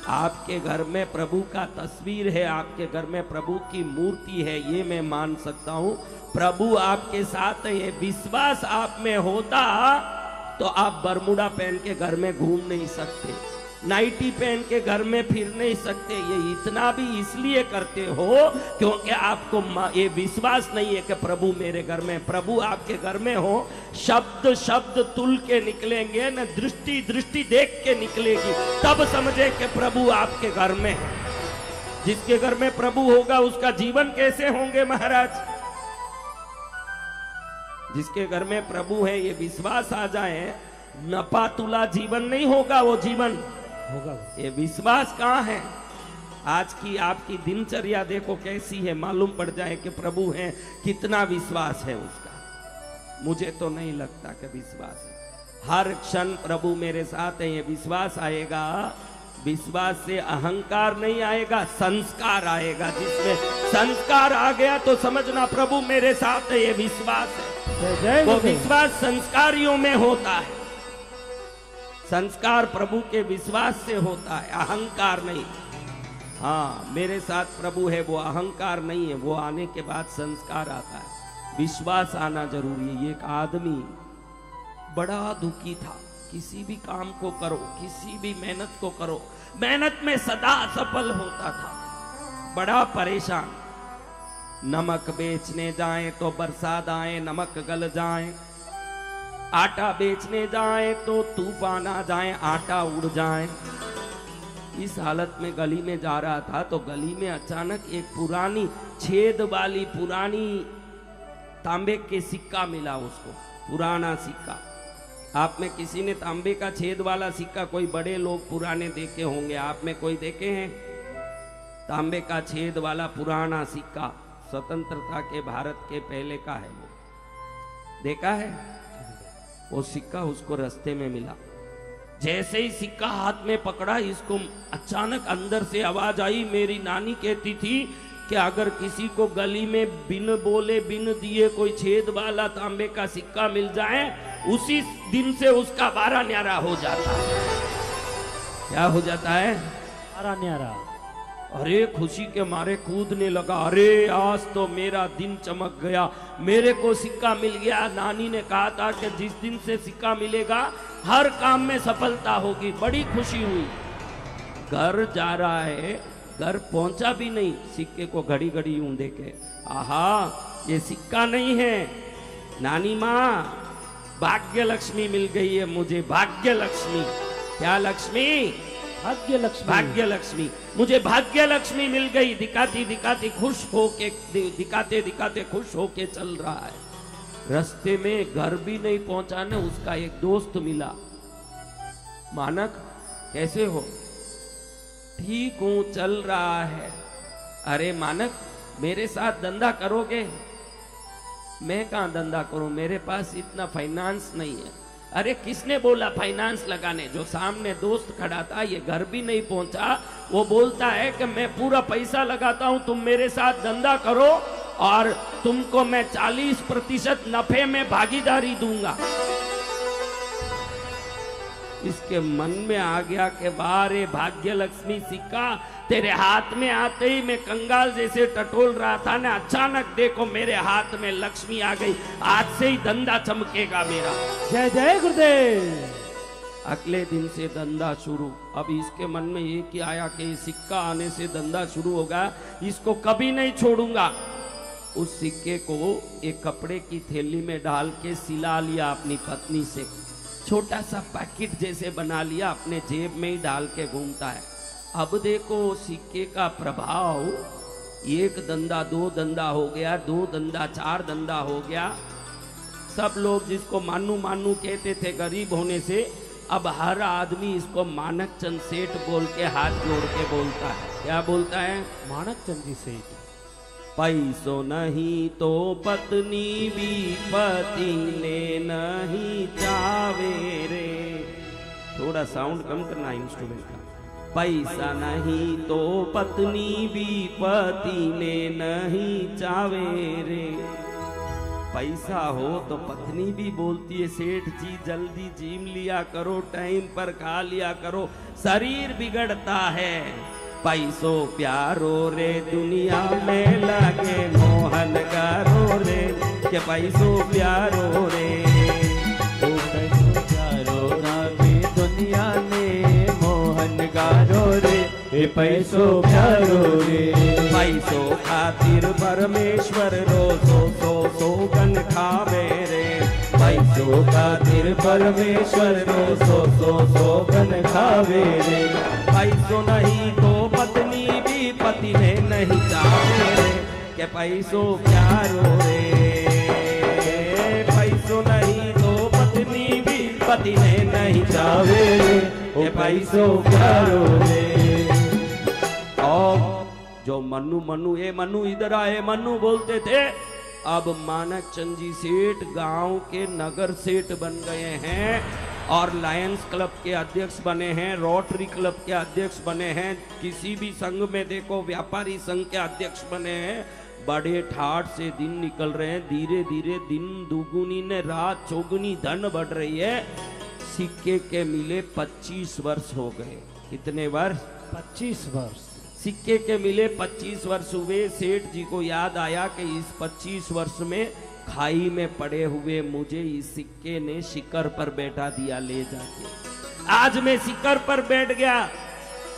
आपके घर में प्रभु का तस्वीर है, आपके घर में प्रभु की मूर्ति है, ये मैं मान सकता हूं। प्रभु आपके साथ है, ये विश्वास आप में होता तो आप बरमुडा पहन के घर में घूम नहीं सकते, नाइटी पहन के घर में फिर नहीं सकते। ये इतना भी इसलिए करते हो क्योंकि आपको ये विश्वास नहीं है कि प्रभु मेरे घर में। प्रभु आपके घर में हो, शब्द शब्द तुल के निकलेंगे न, दृष्टि दृष्टि देख के निकलेगी, तब समझे कि प्रभु आपके घर में है। जिसके घर में प्रभु होगा उसका जीवन कैसे होंगे महाराज? जिसके घर में प्रभु है, ये विश्वास आ जाए, नपा तुला जीवन नहीं होगा, वो जीवन होगा। ये विश्वास कहाँ है? आज की आपकी दिनचर्या देखो कैसी है, मालूम पड़ जाए कि प्रभु है, कितना विश्वास है उसका। मुझे तो नहीं लगता कि विश्वास है। हर क्षण प्रभु मेरे साथ है, ये विश्वास आएगा। विश्वास से अहंकार नहीं आएगा, संस्कार आएगा। जिसमें संस्कार आ गया तो समझना प्रभु मेरे साथ है, ये विश्वास है। वो विश्वास संस्कारियों में होता है। संस्कार प्रभु के विश्वास से होता है, अहंकार नहीं। हाँ, मेरे साथ प्रभु है, वो अहंकार नहीं है, वो आने के बाद संस्कार आता है। विश्वास आना जरूरी है। एक आदमी बड़ा दुखी था, किसी भी काम को करो, किसी भी मेहनत को करो, मेहनत में सदा सफल होता था, बड़ा परेशान। नमक बेचने जाए तो बरसात आए, नमक गल जाए, आटा बेचने जाए तो तूफान आ जाए, आटा उड़ जाए। इस हालत में गली में जा रहा था तो गली में अचानक एक पुरानी छेद वाली पुरानी तांबे के सिक्का मिला उसको, पुराना सिक्का। आप में किसी ने तांबे का छेद वाला सिक्का, कोई बड़े लोग पुराने देखे होंगे, आप में कोई देखे हैं? तांबे का छेद वाला पुराना सिक्का स्वतंत्रता के भारत के पहले का है, वो देखा है? वो सिक्का उसको रास्ते में मिला। जैसे ही सिक्का हाथ में पकड़ा, इसको अचानक अंदर से आवाज आई। मेरी नानी कहती थी कि अगर किसी को गली में बिन बोले बिन दिए कोई छेद वाला तांबे का सिक्का मिल जाए, उसी दिन से उसका बारह न्यारा हो जाता है। क्या हो जाता है? बारह न्यारा। अरे खुशी के मारे कूदने लगा, अरे आज तो मेरा दिन चमक गया, मेरे को सिक्का मिल गया। नानी ने कहा था कि जिस दिन से सिक्का मिलेगा हर काम में सफलता होगी। बड़ी खुशी हुई। घर जा रहा है, घर पहुंचा भी नहीं, सिक्के को घड़ी घड़ी यूं देखे, आहा ये सिक्का नहीं है, नानी माँ भाग्य लक्ष्मी मिल गई है मुझे, भाग्य लक्ष्मी। क्या लक्ष्मी? भाग्य लक्ष्मी। भाग्य लक्ष्मी, मुझे भाग्य लक्ष्मी मिल गई। दिखाती दिखाती खुश होके, दिखाते दिखाते खुश होके चल रहा है। रास्ते में घर भी नहीं पहुंचा ना, उसका एक दोस्त मिला। मानक कैसे हो? ठीक हूं, चल रहा है। अरे मानक मेरे साथ धंधा करोगे? मैं कहां धंधा करूं, मेरे पास इतना फाइनेंस नहीं है। अरे किसने बोला फाइनेंस लगाने? जो सामने दोस्त खड़ा था, ये घर भी नहीं पहुंचा, वो बोलता है कि मैं पूरा पैसा लगाता हूं, तुम मेरे साथ धंधा करो और तुमको मैं 40% नफे में भागीदारी दूंगा। इसके मन में आ गया कि बारे भाग्य लक्ष्मी सिक्का तेरे हाथ में आते ही मैं कंगाल जैसे टटोल रहा था ना, अचानक देखो मेरे हाथ में लक्ष्मी आ गई, आज से ही धंधा चमकेगा मेरा। जय जय गुरुदेव। अगले दिन से धंधा शुरू। अब इसके मन में ये कि आया कि सिक्का आने से धंधा शुरू होगा, इसको कभी नहीं छोड़ूंगा। उस सिक्के को एक कपड़े की थैली में डाल के सिला लिया अपनी पत्नी से, छोटा सा पैकेट जैसे बना लिया, अपने जेब में ही डाल के घूमता है। अब देखो सिक्के का प्रभाव, एक धंधा दो धंधा हो गया, दो धंधा चार धंधा हो गया। सब लोग जिसको मानू मानू कहते थे गरीब होने से, अब हर आदमी इसको मानक चंद सेठ बोल के हाथ जोड़ के बोलता है। क्या बोलता है? मानक चंद जी सेठ। पैसों नहीं तो पत्नी भी पति ने नहीं चावे रे। थोड़ा साउंड कम करना इंस्ट्रूमेंट का। पैसा नहीं तो पत्नी भी पति ने नहीं चावे रे। पैसा हो तो पत्नी भी बोलती है सेठ जी जल्दी जिम लिया करो, टाइम पर खा लिया करो, शरीर बिगड़ता है। पैसों प्यारो रे दुनिया में लगे मोहन गारो रे, के पैसों प्यारो रे, ओ पैसो प्यारो रागे दुनिया में मोहन गारो रे, ए पैसो प्यारो रे। पैसों खातिर परमेश्वर रोजो सो गन खावे रे, पैसों खातिर परमेश्वर सो गन खावे रे। पैसों नहीं तो पत्नी भी पति ने नहीं चाहे रे, के पैसों प्यारो रे, पैसों नहीं तो पत्नी भी पति ने नहीं चाहे रे, के पैसों प्यारो रे। और जो मनु ये मनु इधर आए मनु बोलते थे, अब मानक चंद जी सेठ गांव के नगर सेठ बन गए हैं और लायंस क्लब के अध्यक्ष बने हैं, रोटरी क्लब के अध्यक्ष बने हैं, किसी भी संघ में देखो व्यापारी संघ के अध्यक्ष बने हैं। बड़े ठाठ से दिन निकल रहे हैं, धीरे धीरे दिन दुगुनी ने रात चौगुनी धन बढ़ रही है। सिक्के के मिले 25 वर्ष हो गए। कितने वर्ष? 25 वर्ष। सिक्के के मिले 25 वर्ष हुए। सेठ जी को याद आया कि इस 25 वर्ष में खाई में पड़े हुए मुझे इस सिक्के ने शिखर पर बैठा दिया ले जाके। आज मैं शिखर पर बैठ गया।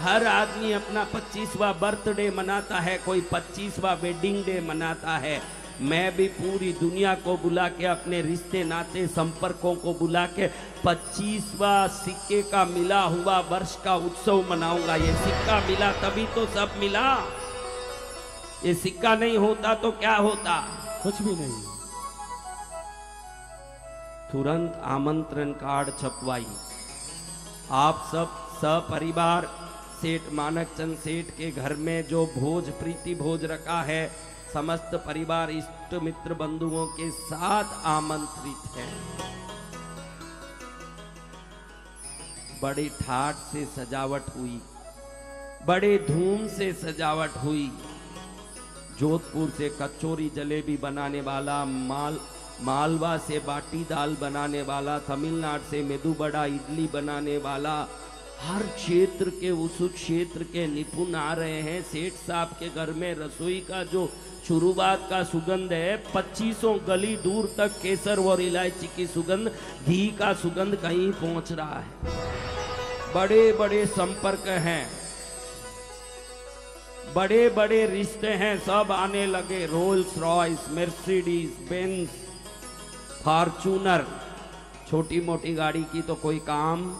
हर आदमी अपना 25वां बर्थडे मनाता है, कोई 25वां वेडिंग डे मनाता है। मैं भी पूरी दुनिया को बुला के, अपने रिश्ते नाते संपर्कों को बुला के 25वां सिक्के का मिला हुआ वर्ष का उत्सव मनाऊंगा। ये सिक्का मिला तभी तो सब मिला। ये सिक्का नहीं होता तो क्या होता? कुछ भी नहीं। तुरंत आमंत्रण कार्ड छपवाई। आप सब सपरिवार सेठ मानक चंद सेठ के घर में जो भोज प्रीति भोज रखा है, समस्त परिवार इष्ट मित्र बंधुओं के साथ आमंत्रित है। बड़ी ठाठ से सजावट हुई, बड़े धूम से सजावट हुई। जोधपुर से कचौरी जलेबी बनाने वाला, मालवा से बाटी दाल बनाने वाला, तमिलनाडु से मेदू बड़ा इडली बनाने वाला, हर क्षेत्र के उस क्षेत्र के निपुण आ रहे हैं। सेठ साहब के घर में रसोई का जो शुरुआत का सुगंध है, 25 गली दूर तक केसर और इलायची की सुगंध, घी का सुगंध कहीं पहुंच रहा है। बड़े बड़े संपर्क हैं, बड़े बड़े रिश्ते हैं, सब आने लगे। Rolls Royce, Mercedes Benz, Fortuner, छोटी मोटी गाड़ी की तो कोई काम,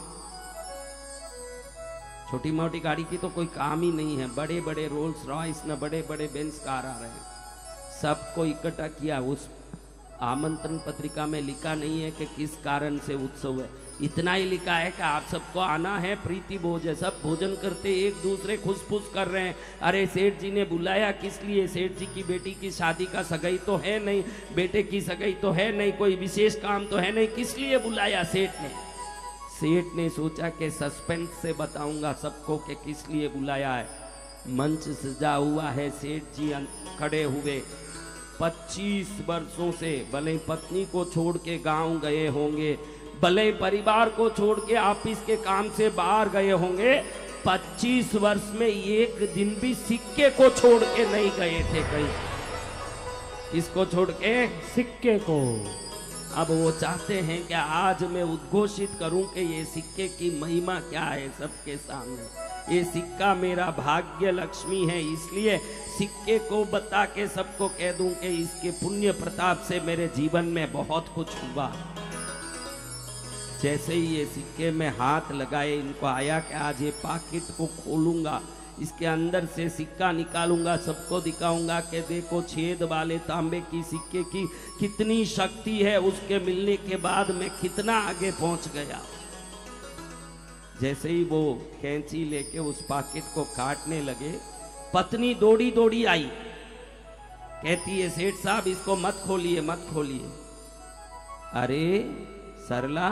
छोटी मोटी गाड़ी की तो कोई काम ही नहीं है। बड़े बड़े रोल्स रॉयस न बड़े बड़े बेंज कार आ रहे हैं। सबको इकट्ठा किया। उस आमंत्रण पत्रिका में लिखा नहीं है कि किस कारण से उत्सव है, इतना ही लिखा है कि आप सबको आना है, प्रीति भोज है। सब भोजन करते एक दूसरे खुशफुश कर रहे हैं। अरे सेठ जी ने बुलाया किस लिए? सेठ जी की बेटी की शादी का सगाई तो है नहीं, बेटे की सगाई तो है नहीं, कोई विशेष काम तो है नहीं, किस लिए बुलाया सेठ ने? सेठ ने सोचा कि सस्पेंस से बताऊंगा सबको कि किस लिए बुलाया है। मंच सजा हुआ है, सेठ जी खड़े हुए। 25 वर्षों से भले पत्नी को छोड़ के गांव गए होंगे, भले परिवार को छोड़ के ऑफिस के काम से बाहर गए होंगे, 25 वर्ष में एक दिन भी सिक्के को छोड़ के नहीं गए थे कहीं। किसको छोड़ के? सिक्के को। अब वो चाहते हैं कि आज मैं उद्घोषित करूं कि ये सिक्के की महिमा क्या है सबके सामने। ये सिक्का मेरा भाग्य लक्ष्मी है, इसलिए सिक्के को बता के सबको कह दूं कि इसके पुण्य प्रताप से मेरे जीवन में बहुत कुछ हुआ। जैसे ही ये सिक्के में हाथ लगाए, इनको आया कि आज ये पाकिट को खोलूंगा, इसके अंदर से सिक्का निकालूंगा, सबको दिखाऊंगा कि देखो छेद वाले तांबे की सिक्के की कितनी शक्ति है, उसके मिलने के बाद मैं कितना आगे पहुंच गया। जैसे ही वो कैंची लेके उस पाकिट को काटने लगे, पत्नी दौड़ी दौड़ी आई, कहती है सेठ साहब इसको मत खोलिए, मत खोलिए। अरे सरला,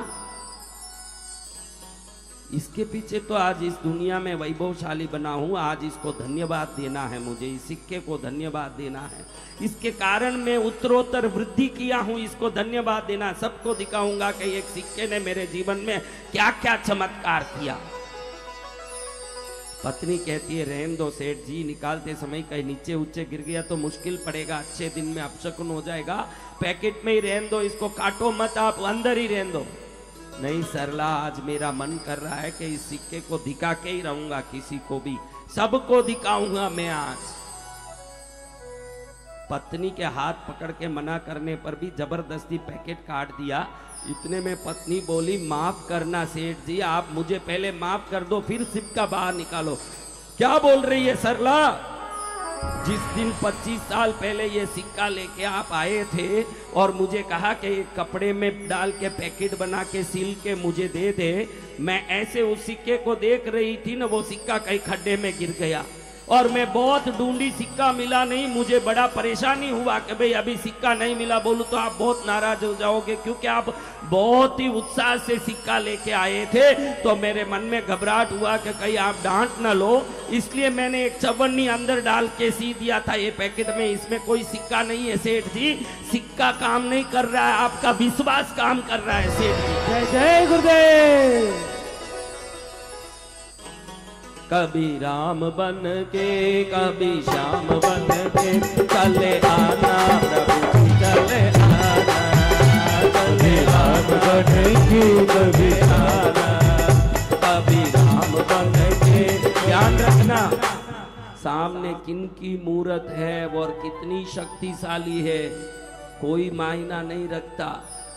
इसके पीछे तो आज इस दुनिया में वैभवशाली बना हूं, आज इसको धन्यवाद देना है, मुझे इस सिक्के को धन्यवाद देना है, इसके कारण मैं उत्तरोत्तर वृद्धि किया हूं, इसको धन्यवाद देना। सबको दिखाऊंगा कि एक सिक्के ने मेरे जीवन में क्या क्या चमत्कार किया। पत्नी कहती है रहन दो सेठ जी, निकालते समय कहीं नीचे ऊंचे गिर गया तो मुश्किल पड़ेगा, अच्छे दिन में अपशकुन हो जाएगा, पैकेट में ही रहन दो, इसको काटो मत, आप अंदर ही रहन दो। नहीं सरला, आज मेरा मन कर रहा है कि इस सिक्के को दिखा के ही रहूंगा, किसी को भी, सबको दिखाऊंगा मैं आज। पत्नी के हाथ पकड़ के मना करने पर भी जबरदस्ती पैकेट काट दिया। इतने में पत्नी बोली माफ करना सेठ जी, आप मुझे पहले माफ कर दो फिर सिक्का बाहर निकालो। क्या बोल रही है सरला? जिस दिन 25 साल पहले ये सिक्का लेके आप आए थे और मुझे कहा कि ये कपड़े में डाल के पैकेट बना के सील के मुझे दे दे, मैं ऐसे उस सिक्के को देख रही थी ना, वो सिक्का कहीं खड्डे में गिर गया और मैं बहुत ढूंढी, सिक्का मिला नहीं। मुझे बड़ा परेशानी हुआ कि भाई अभी सिक्का नहीं मिला, बोलूं तो आप बहुत नाराज हो जाओगे, क्योंकि आप बहुत ही उत्साह से सिक्का लेके आए थे। तो मेरे मन में घबराहट हुआ कि कहीं आप डांट ना लो, इसलिए मैंने एक चवन्नी अंदर डाल के सी दिया था ये पैकेट में, इसमें कोई सिक्का नहीं है सेठ जी, सिक्का काम नहीं कर रहा है, आपका विश्वास काम कर रहा है सेठ जी। जय जय गुरुदेव। कभी राम बन के कभी श्याम बन के चले आना प्रभु जी, चले आना, कभी राम बन के कभी आना, कभी राम बन के। ध्यान रखना सामने किन की मूरत है और कितनी शक्तिशाली है कोई मायना नहीं रखता,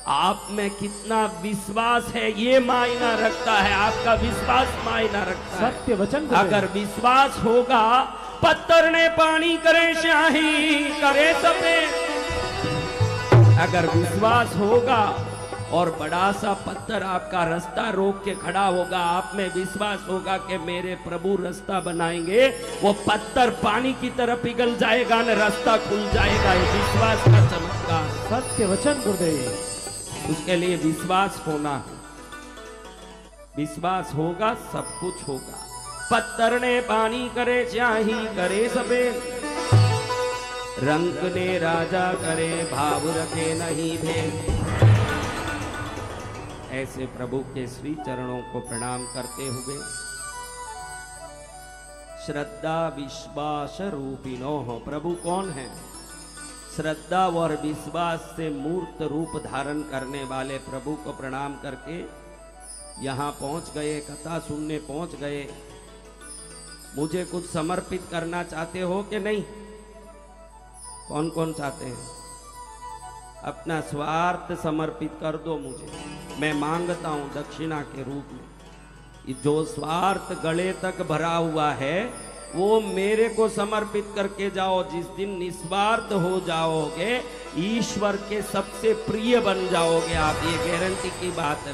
आप में कितना विश्वास है ये मायना रखता है, आपका विश्वास मायना रखता है। सत्य वचन। अगर विश्वास होगा, पत्थर ने पानी करे स्याही करे सफेद, अगर विश्वास होगा और बड़ा सा पत्थर आपका रास्ता रोक के खड़ा होगा, आप में विश्वास होगा कि मेरे प्रभु रास्ता बनाएंगे, वो पत्थर पानी की तरह पिघल जाएगा न रास्ता खुल जाएगा। ये विश्वास का चमत्कार। सत्य वचन गुरुदेव। उसके लिए विश्वास होना, विश्वास होगा सब कुछ होगा। पत्थर ने पानी करे स्याही करे सफेद, रंग ने राजा करे भाव रखे नहीं भेद। ऐसे प्रभु के श्री चरणों को प्रणाम करते हुए श्रद्धा विश्वास रूपिणो हो। प्रभु कौन है? श्रद्धा और विश्वास से मूर्त रूप धारण करने वाले प्रभु को प्रणाम करके यहाँ पहुँच गए, कथा सुनने पहुँच गए। मुझे कुछ समर्पित करना चाहते हो कि नहीं? कौन कौन चाहते हैं? अपना स्वार्थ समर्पित कर दो मुझे, मैं मांगता हूँ दक्षिणा के रूप में। जो स्वार्थ गले तक भरा हुआ है वो मेरे को समर्पित करके जाओ। जिस दिन निस्वार्थ हो जाओगे, ईश्वर के सबसे प्रिय बन जाओगे आप, ये गारंटी की बात है।